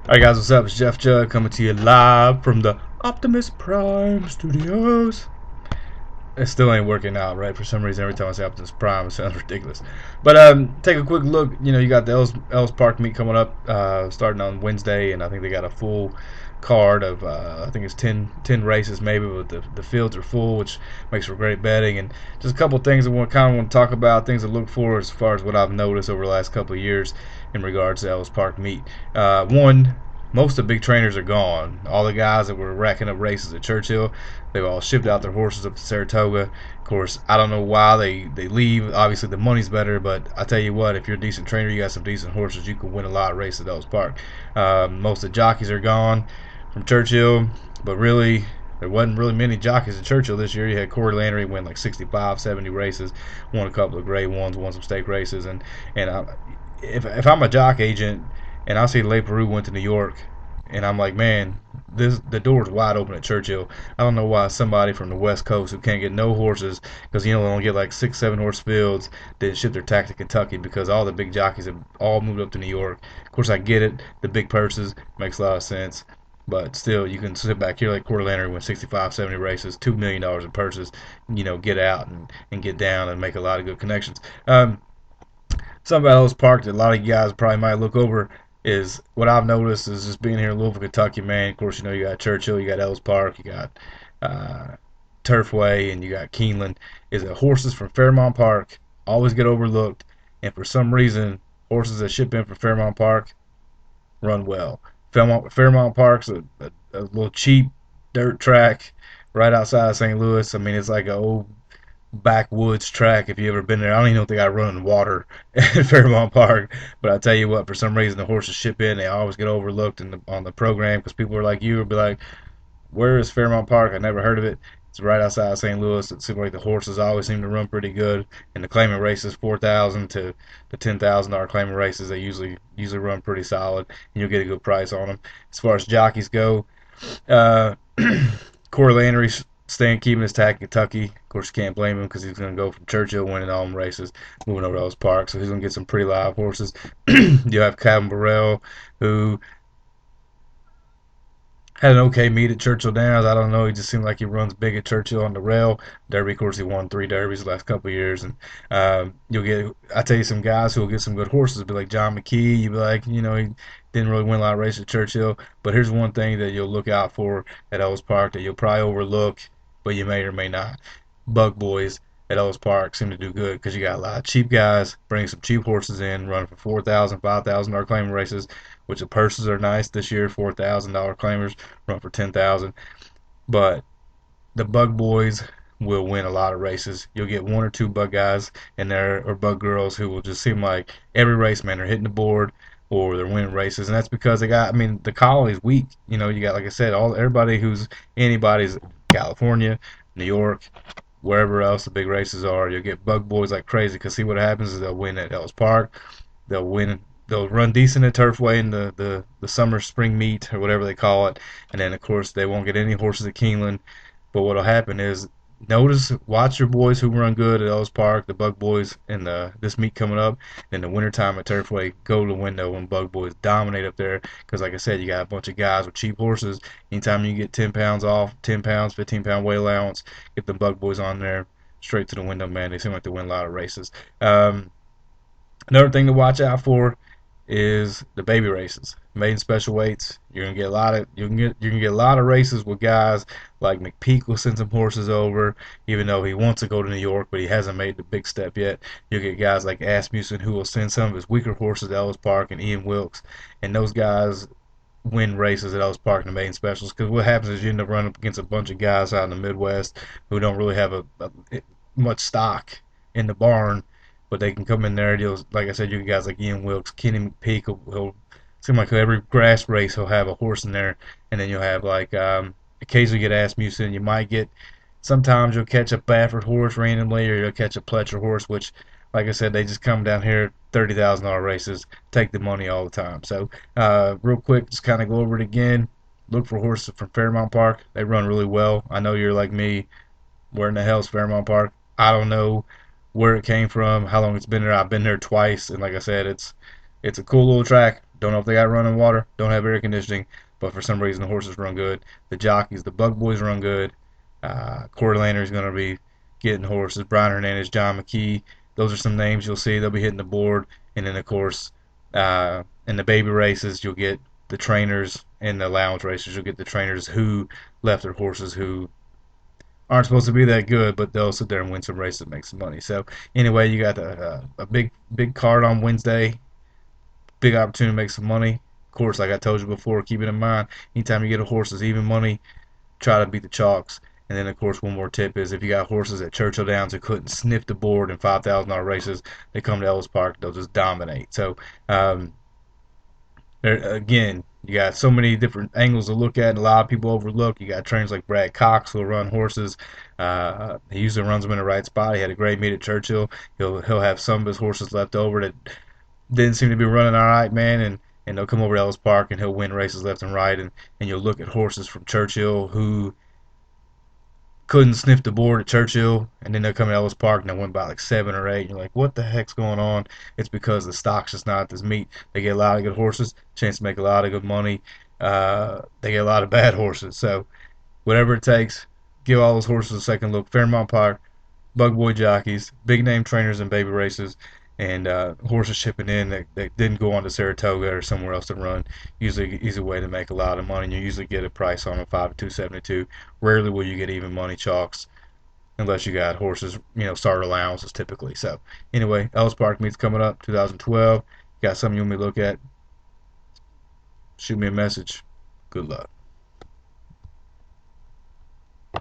Alright guys, what's up? It's Jeff Judd coming to you live from the Optimus Prime Studios. It still ain't working out, right? For some reason, every time I say Optimus Prime, it sounds ridiculous. But take a quick look. You got the Ellis Park meet coming up, starting on Wednesday, and I think they got a full card of I think it's 10 races maybe, but the fields are full, which makes for great betting. And just a couple of things I want to talk about, things to look for as far as what I've noticed over the last couple of years in regards to Ellis Park meet. One, most of the big trainers are gone. All the guys that were racking up races at Churchill, they've all shipped out their horses up to Saratoga. Of course, I don't know why they leave. Obviously, the money's better, but I tell you what, if you're a decent trainer, you got some decent horses, you can win a lot of races at Ellis Park. Most of the jockeys are gone from Churchill, but really, there wasn't really many jockeys at Churchill this year. You had Corey Landry win like 65, 70 races, won a couple of grade ones, won some stake races, and if I'm a jock agent and I see Le Peru went to New York, and I'm like, man, the door's wide open at Churchill. I don't know why somebody from the West Coast who can't get no horses, because they only get like 6, 7 horse fields, didn't ship their tack to Kentucky, because all the big jockeys have all moved up to New York. Of course, I get it, the big purses makes a lot of sense. But still, you can sit back here like Corey Landry win 65, 70 races, $2 million in purses, get out and get down and make a lot of good connections. Something about Ellis Park that a lot of you guys probably might look over is what I've noticed is just being here in Louisville, Kentucky, man. Of course, you got Churchill, you got Ellis Park, you got Turfway, and you got Keeneland. Is that horses from Fairmount Park always get overlooked, and for some reason, horses that ship in from Fairmount Park run well. Fairmount Park's a little cheap dirt track right outside of St. Louis. I mean, it's like an old backwoods track if you ever been there. I don't even know if they got running water at Fairmount Park, but I tell you what, for some reason the horses ship in, they always get overlooked on the program because people are like you will be like, where is Fairmount Park? I never heard of it. It's right outside of St. Louis. It seems like the horses always seem to run pretty good, and the claiming races, 4,000 to the $10,000 claiming races, they usually run pretty solid, and you'll get a good price on them. As far as jockeys go, uh, Corey Landry staying keeping his tack at Kentucky. Of course, you can't blame him because he's going to go from Churchill winning all them races, moving over to Ellis Park. So he's going to get some pretty live horses. You have Calvin Burrell, who had an okay meet at Churchill Downs. I don't know. He just seemed like he runs big at Churchill on the rail. Derby, of course, he won 3 derbies the last couple of years. And you'll get, I tell you, some guys who will get some good horses. Be like John McKee. You'll be like, he didn't really win a lot of races at Churchill. But here's one thing that you'll look out for at Ellis Park that you'll probably overlook, but you may or may not. Bug boys at Ellis Park seem to do good because you got a lot of cheap guys bringing some cheap horses in, running for $4,000, $5,000 claiming races, which the purses are nice this year. $4,000 claimers run for 10,000. But the bug boys will win a lot of races. You'll get one or two bug guys in there or bug girls who will just seem like every race, man, they're hitting the board or they're winning races, and that's because they got. I mean, the colony's weak. You got, like I said, everybody who's anybody's California, New York, wherever else the big races are. You'll get bug boys like crazy because see what happens is they'll win at Ellis Park, they'll win. They'll run decent at Turfway in the summer spring meet or whatever they call it, and then of course they won't get any horses at Keeneland. But what'll happen is watch your boys who run good at Ellis Park, the Bug Boys, in this meet coming up. In the wintertime at Turfway, go to the window when Bug Boys dominate up there. Because like I said, you got a bunch of guys with cheap horses. Anytime you get 10 pounds off, 10 pounds, 15-pound weight allowance, get the Bug Boys on there straight to the window, man. They seem like they win a lot of races. Another thing to watch out for is the baby races, maiden special weights. You're gonna get a lot of a lot of races with guys like McPeak will send some horses over, even though he wants to go to New York, but he hasn't made the big step yet. You'll get guys like Asmussen who will send some of his weaker horses to Ellis Park, and Ian Wilkes, and those guys win races at Ellis Park in the maiden specials. Because what happens is you end up running up against a bunch of guys out in the Midwest who don't really have much stock in the barn, but they can come in there. Like I said, you guys like Ian Wilkes, Kenny McPeak. He'll seem like every grass race he'll have a horse in there, and then you'll have like occasionally get Asmussen. You might get sometimes you'll catch a Baffert horse randomly, or you'll catch a Pletcher horse, which, like I said, they just come down here $30,000 races, take the money all the time. So real quick, just kind of go over it again. Look for horses from Fairmount Park. They run really well. I know you're like me. Where in the hell's Fairmount Park? I don't know where it came from, how long it's been there. I've been there twice, and like I said, it's a cool little track. Don't know if they got running water. Don't have air conditioning, but for some reason the horses run good. The jockeys, the Bug Boys run good. Corey Lander's going to be getting horses. Brian Hernandez, John McKee. Those are some names you'll see. They'll be hitting the board. And then, of course, in the baby races, you'll get the trainers. In the allowance races, you'll get the trainers who left their horses who aren't supposed to be that good, but they'll sit there and win some races and make some money. So anyway, you got a big card on Wednesday. Big opportunity to make some money. Of course, like I told you before, keep it in mind. Anytime you get a horse that's even money, try to beat the chalks. And then, of course, one more tip is if you got horses at Churchill Downs who couldn't sniff the board in $5,000 races, they come to Ellis Park, they'll just dominate. So, there, again, you got so many different angles to look at, and a lot of people overlook. You got trainers like Brad Cox who'll run horses. He usually runs them in the right spot. He had a great meet at Churchill. He'll have some of his horses left over that didn't seem to be running all right, man, and they'll come over to Ellis Park and he'll win races left and right. And you'll look at horses from Churchill who couldn't sniff the board at Churchill, and then they'll come to Ellis Park and they win by like 7 or 8. And you're like, what the heck's going on? It's because the stock's just not at this meet. They get a lot of good horses, chance to make a lot of good money. They get a lot of bad horses. So whatever it takes, give all those horses a second look. Fairmount Park, Bug Boy jockeys, big name trainers in baby races, and horses shipping in that didn't go on to Saratoga or somewhere else to run. Usually, easy way to make a lot of money. And you usually get a price on them 5 to 272. Rarely will you get even money chalks unless you got horses, starter allowances typically. So anyway, Ellis Park meets coming up 2012. Got something you want me to look at? Shoot me a message. Good luck.